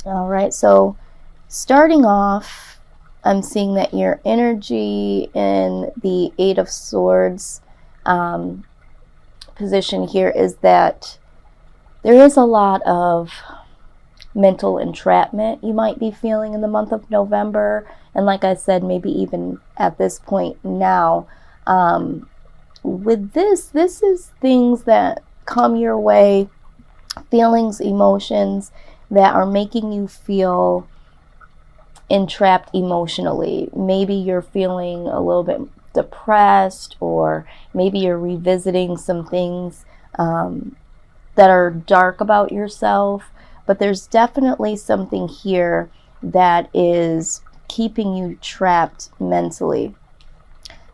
All right, so starting off, I'm seeing that your energy in the Eight of Swords um, position here is that there is a lot of mental entrapment you might be feeling in the month of November. And like I said, maybe even at this point now, with this is things that come your way, feelings, emotions that are making you feel entrapped emotionally. Maybe you're feeling a little bit depressed, or maybe you're revisiting some things that are dark about yourself. But there's definitely something here that is keeping you trapped mentally.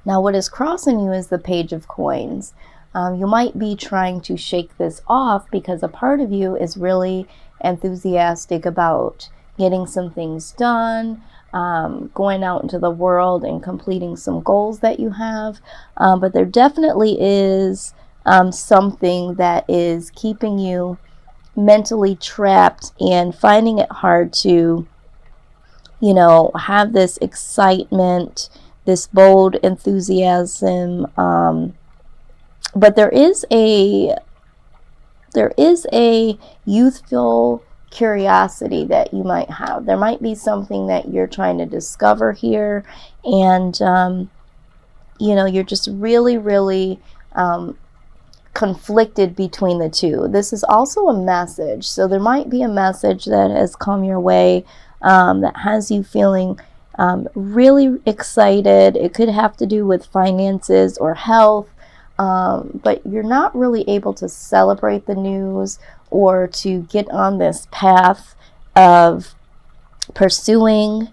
Now, what is crossing you is the Page of Coins. You might be trying to shake this off because a part of you is really enthusiastic about getting some things done, going out into the world and completing some goals that you have. But there definitely is something that is keeping you mentally trapped and finding it hard to, have this excitement, this bold enthusiasm. But there is a youthful curiosity that you might have. There might be something that you're trying to discover here, and you're just really, really conflicted between the two. This is also a message, so there might be a message that has come your way that has you feeling really excited. It could have to do with finances or health. But you're not really able to celebrate the news or to get on this path of pursuing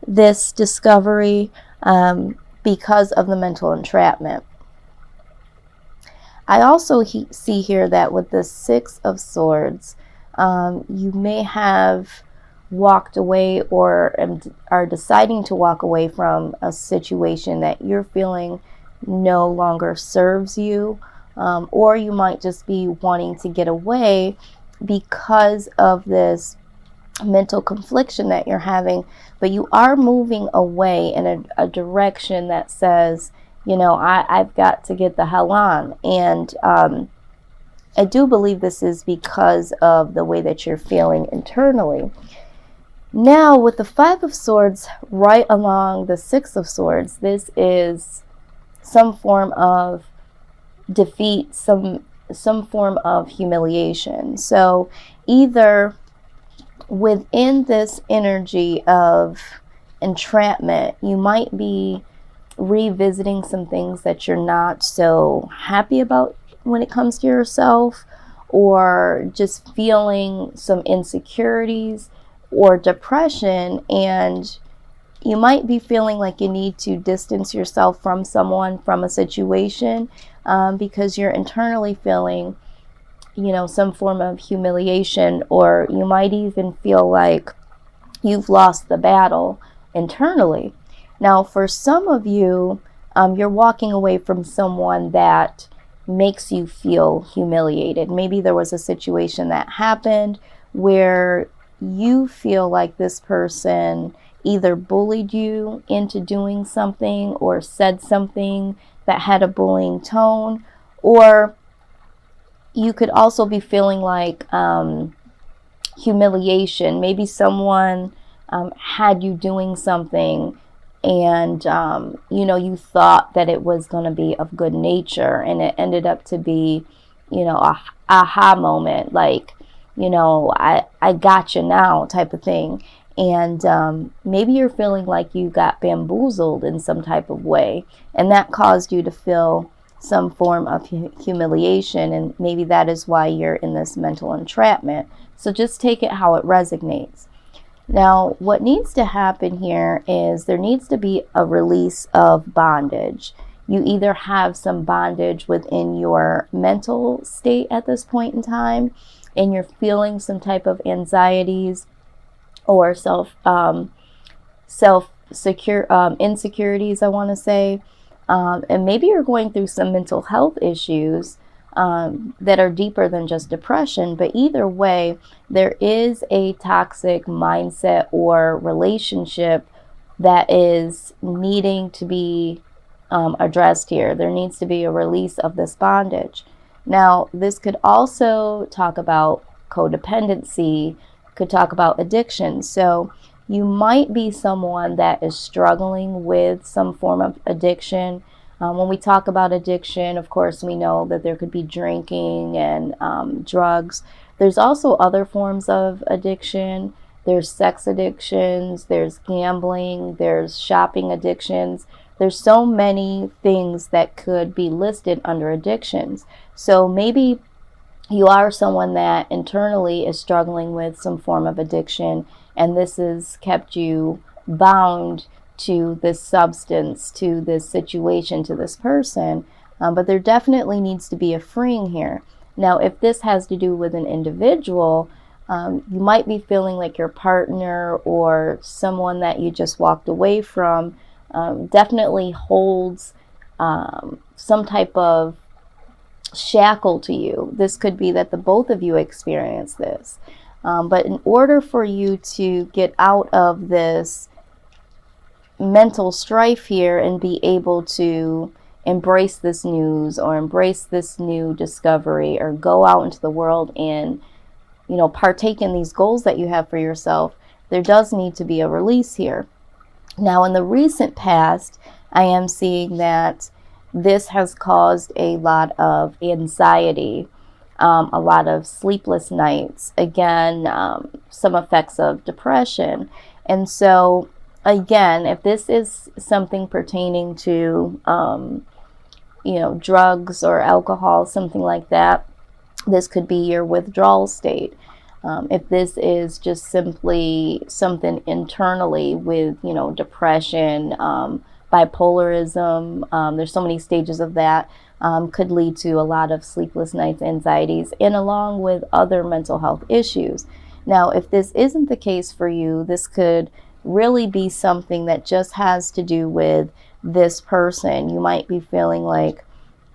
this discovery because of the mental entrapment. I also see here that with the Six of Swords, you may have walked away or are deciding to walk away from a situation that you're feeling no longer serves you, or you might just be wanting to get away because of this mental confliction that you're having. But you are moving away in a direction that says, I've got to get the hell on. And I do believe this is because of the way that you're feeling internally. Now, with the Five of Swords right along the Six of Swords, this is some form of defeat, some form of humiliation. So either within this energy of entrapment, you might be revisiting some things that you're not so happy about when it comes to yourself, or just feeling some insecurities or depression, and you might be feeling like you need to distance yourself from someone, from a situation, because you're internally feeling, some form of humiliation, or you might even feel like you've lost the battle internally. Now, for some of you, you're walking away from someone that makes you feel humiliated. Maybe there was a situation that happened where you feel like this person either bullied you into doing something or said something that had a bullying tone, or you could also be feeling like humiliation. Maybe someone had you doing something, and you thought that it was going to be of good nature, and it ended up to be a aha moment, like I got you now type of thing. And maybe you're feeling like you got bamboozled in some type of way, and that caused you to feel some form of humiliation, and maybe that is why you're in this mental entrapment. So just take it how it resonates. Now, what needs to happen here is there needs to be a release of bondage. You either have some bondage within your mental state at this point in time, and you're feeling some type of anxieties or insecurities, I want to say. And maybe you're going through some mental health issues that are deeper than just depression. But either way, there is a toxic mindset or relationship that is needing to be addressed here. There needs to be a release of this bondage. Now, this could also talk about codependency, could talk about addiction. So you might be someone that is struggling with some form of addiction. When we talk about addiction, of course, we know that there could be drinking and drugs. There's also other forms of addiction. There's sex addictions, there's gambling, there's shopping addictions. There's so many things that could be listed under addictions. So maybe you are someone that internally is struggling with some form of addiction, and this has kept you bound to this substance, to this situation, to this person. But there definitely needs to be a freeing here. Now, if this has to do with an individual, you might be feeling like your partner or someone that you just walked away from definitely holds some type of shackle to you. This could be that the both of you experience this. But in order for you to get out of this mental strife here and be able to embrace this news or embrace this new discovery or go out into the world and, you know, partake in these goals that you have for yourself, there does need to be a release here. Now, in the recent past, I am seeing that this has caused a lot of anxiety, a lot of sleepless nights, again, some effects of depression. And so, again, if this is something pertaining to, you know, drugs or alcohol, something like that, this could be your withdrawal state. If this is just simply something internally with, you know, depression, bipolarism, there's so many stages of that, could lead to a lot of sleepless nights, anxieties, and along with other mental health issues. Now, if this isn't the case for you, this could really be something that just has to do with this person. You might be feeling like,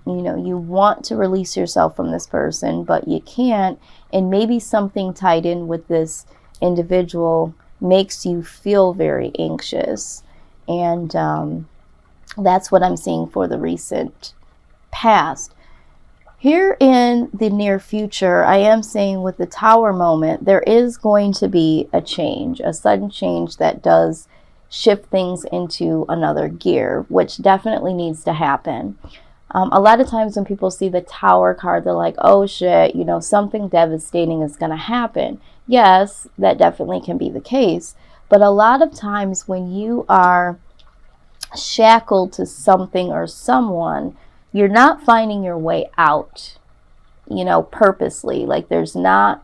you know, you want to release yourself from this person, but you can't. And maybe something tied in with this individual makes you feel very anxious. And that's what I'm seeing for the recent past. Here in the near future, I am saying with the Tower moment, there is going to be a change, a sudden change that does shift things into another gear, which definitely needs to happen. A lot of times when people see the Tower card, they're like, oh shit, you know, something devastating is going to happen. Yes, that definitely can be the case. But a lot of times when you are shackled to something or someone, you're not finding your way out, you know, purposely. Like there's not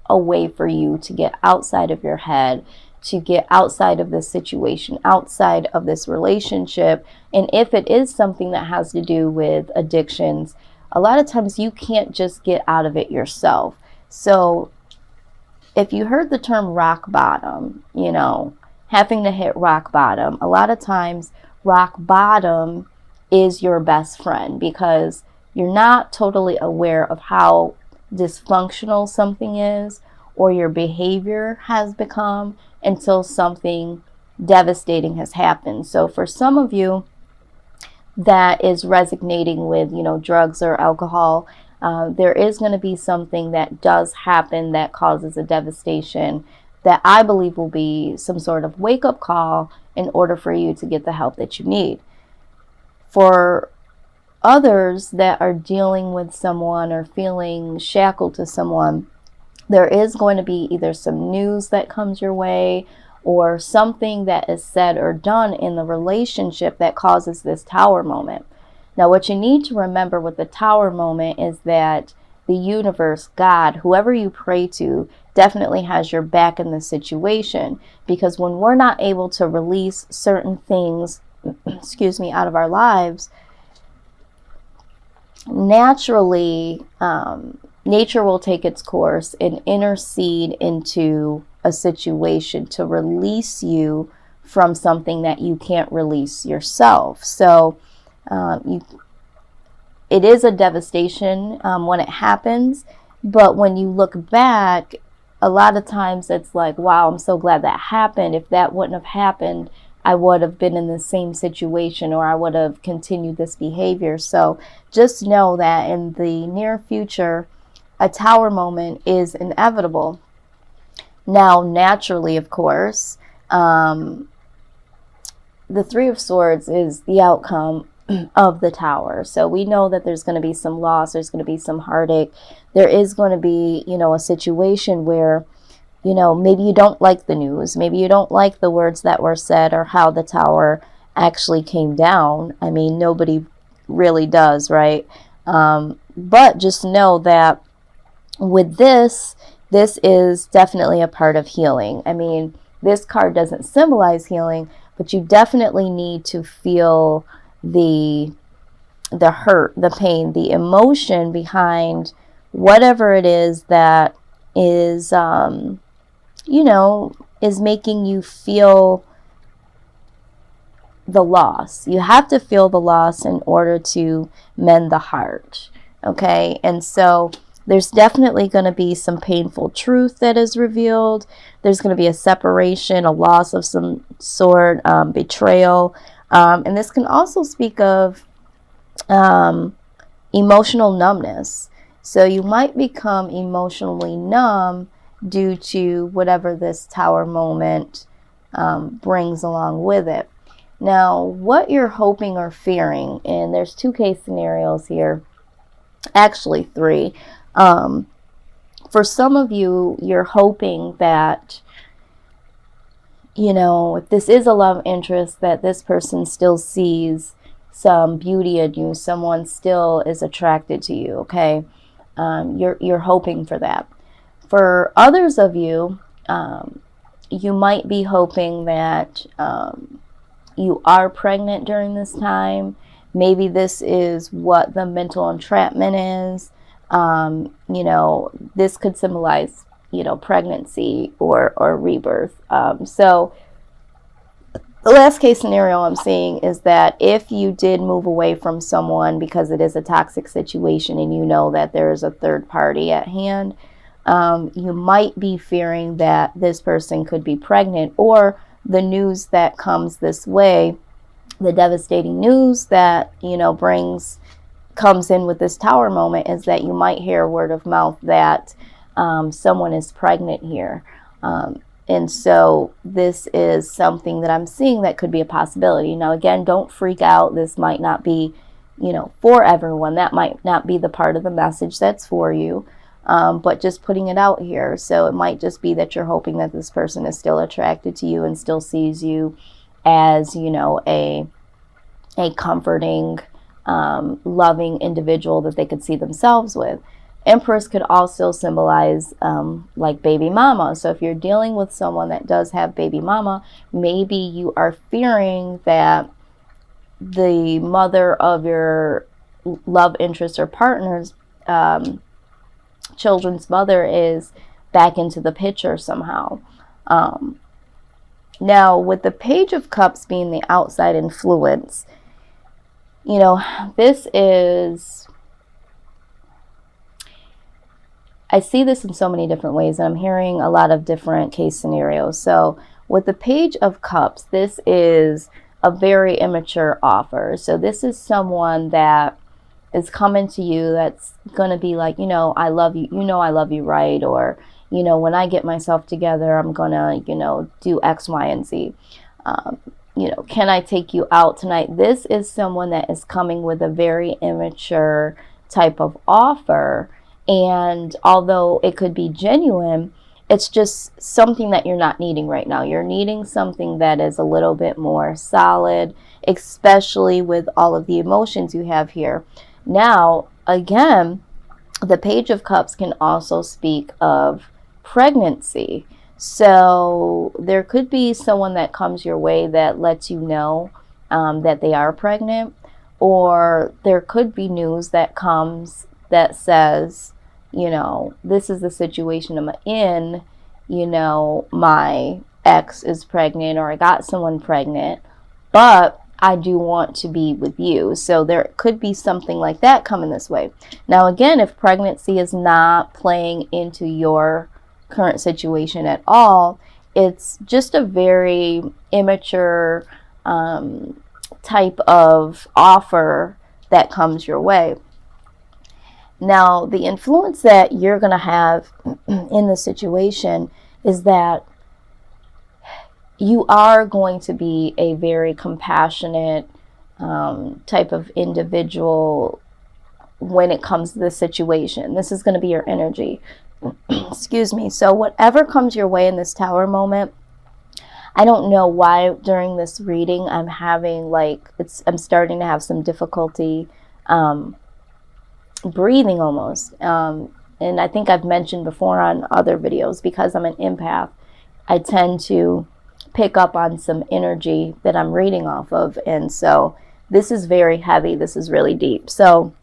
a way for you to get outside of your head, to get outside of this situation, outside of this relationship. And if it is something that has to do with addictions, a lot of times you can't just get out of it yourself. So if you heard the term rock bottom, you know, having to hit rock bottom, a lot of times rock bottom is your best friend because you're not totally aware of how dysfunctional something is or your behavior has become until something devastating has happened. So for some of you that is resonating with, you know, drugs or alcohol, there is going to be something that does happen that causes a devastation that I believe will be some sort of wake-up call in order for you to get the help that you need. For others that are dealing with someone or feeling shackled to someone, there is going to be either some news that comes your way or something that is said or done in the relationship that causes this Tower moment. Now, what you need to remember with the Tower moment is that the universe, God, whoever you pray to, definitely has your back in this situation. Because when we're not able to release certain things, out of our lives, naturally, nature will take its course and intercede into a situation to release you from something that you can't release yourself. So it is a devastation when it happens, but when you look back, a lot of times it's like, wow, I'm so glad that happened. If that wouldn't have happened, I would have been in the same situation, or I would have continued this behavior. So just know that in the near future, a tower moment is inevitable. Now, naturally, of course, the Three of Swords is the outcome of the tower. So we know that there's going to be some loss, there's going to be some heartache. There is going to be, a situation where, maybe you don't like the news. Maybe you don't like the words that were said or how the tower actually came down. I mean, nobody really does, right? But just know that with this is definitely a part of healing. I mean, this card doesn't symbolize healing, but you definitely need to feel the hurt, the pain, the emotion behind whatever it is that is, is making you feel the loss. You have to feel the loss in order to mend the heart. Okay. And so there's definitely going to be some painful truth that is revealed. There's going to be a separation, a loss of some sort, betrayal. And this can also speak of emotional numbness. So you might become emotionally numb due to whatever this tower moment brings along with it. Now, what you're hoping or fearing, and there's 2 case scenarios here, actually 3. For some of you, you're hoping that, if this is a love interest, that this person still sees some beauty in you, someone still is attracted to you, okay? You're hoping for that. For others of you, you might be hoping that you are pregnant during this time. Maybe this is what the mental entrapment is. This could symbolize, pregnancy or rebirth. So the last case scenario I'm seeing is that if you did move away from someone because it is a toxic situation and you know that there is a third party at hand, you might be fearing that this person could be pregnant, or the news that comes this way, the devastating news that, comes in with this tower moment, is that you might hear word of mouth that someone is pregnant here. And so this is something that I'm seeing that could be a possibility. Now, again, don't freak out. This might not be, for everyone. That might not be the part of the message that's for you. But just putting it out here. So it might just be that you're hoping that this person is still attracted to you and still sees you as, a comforting, loving individual that they could see themselves with. Empress could also symbolize like baby mama. So if you're dealing with someone that does have baby mama, maybe you are fearing that the mother of your love interest or partner's children's mother is back into the picture somehow. Now, with the Page of Cups being the outside influence, this is, I see this in so many different ways, and I'm hearing a lot of different case scenarios. So with the Page of Cups, this is a very immature offer. So this is someone that is coming to you that's going to be like, I love you, I love you, right? Or, when I get myself together, I'm going to, do X, Y, and Z. Can I take you out tonight? This is someone that is coming with a very immature type of offer. And although it could be genuine, it's just something that you're not needing right now. You're needing something that is a little bit more solid, especially with all of the emotions you have here. Now, again, the Page of Cups can also speak of pregnancy. So there could be someone that comes your way that lets you know that they are pregnant, or there could be news that comes that says, this is the situation I'm in, my ex is pregnant, or I got someone pregnant, but I do want to be with you. So there could be something like that coming this way. Now, again, if pregnancy is not playing into your current situation at all, it's just a very immature type of offer that comes your way. Now, the influence that you're going to have in the situation is that you are going to be a very compassionate type of individual when it comes to the situation. This is going to be your energy. Excuse me. So whatever comes your way in this Tower moment, I don't know why during this reading I'm having I'm starting to have some difficulty breathing almost. And I think I've mentioned before on other videos, because I'm an empath, I tend to pick up on some energy that I'm reading off of. And so this is very heavy. This is really deep. So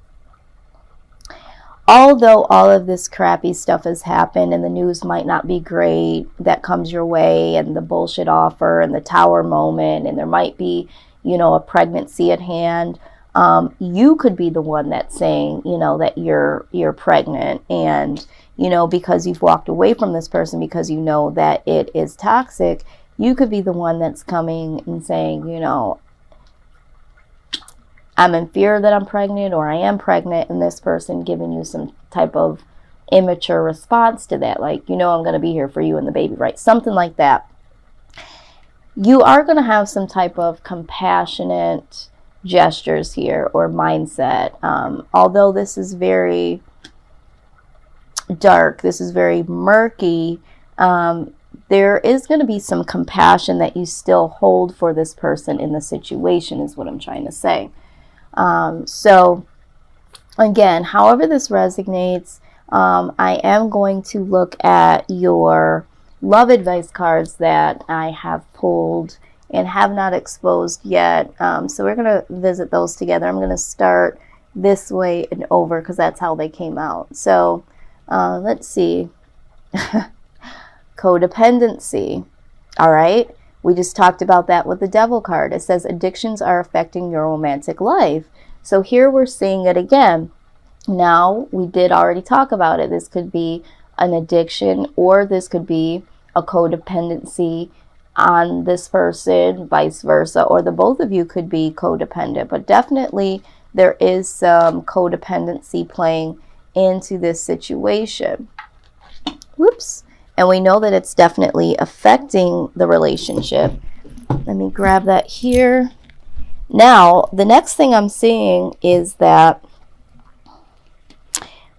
although all of this crappy stuff has happened and the news might not be great that comes your way, and the bullshit offer and the Tower moment, and there might be, a pregnancy at hand, you could be the one that's saying, that you're pregnant, and, because you've walked away from this person because you know that it is toxic, you could be the one that's coming and saying, I'm in fear that I'm pregnant, or I am pregnant, and this person giving you some type of immature response to that. Like, I'm going to be here for you and the baby, right? Something like that. You are going to have some type of compassionate gestures here or mindset. Although this is very dark, this is very murky, there is going to be some compassion that you still hold for this person in the situation, is what I'm trying to say. So again, however this resonates, I am going to look at your love advice cards that I have pulled and have not exposed yet. So we're going to visit those together. I'm going to start this way and over because that's how they came out. So let's see. Codependency. All right. We just talked about that with the Devil card. It says addictions are affecting your romantic life. So here we're seeing it again. Now, we did already talk about it. This could be an addiction, or this could be a codependency on this person, vice versa, or the both of you could be codependent. But definitely there is some codependency playing into this situation. Whoops. And we know that it's definitely affecting the relationship. Let me grab that here. Now, the next thing I'm seeing is that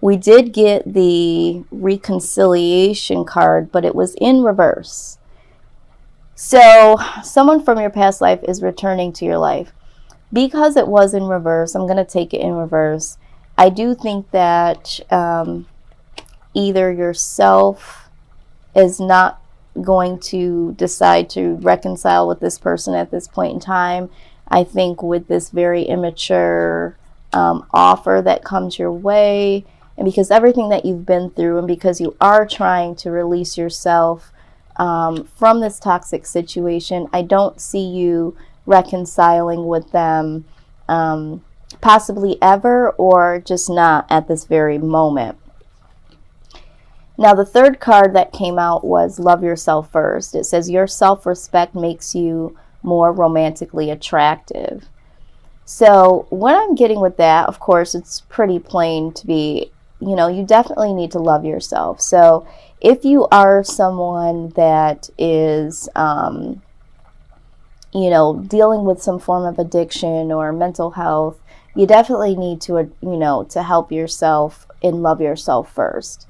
we did get the reconciliation card, but it was in reverse. So someone from your past life is returning to your life. Because it was in reverse, I'm going to take it in reverse. I do think that either yourself is not going to decide to reconcile with this person at this point in time. I think with this very immature offer that comes your way, and because everything that you've been through, and because you are trying to release yourself from this toxic situation, I don't see you reconciling with them possibly ever, or just not at this very moment. Now, the third card that came out was Love Yourself First. It says your self-respect makes you more romantically attractive. So what I'm getting with that, of course, it's pretty plain to be, you definitely need to love yourself. So if you are someone that is, dealing with some form of addiction or mental health, you definitely need to, to help yourself and love yourself first.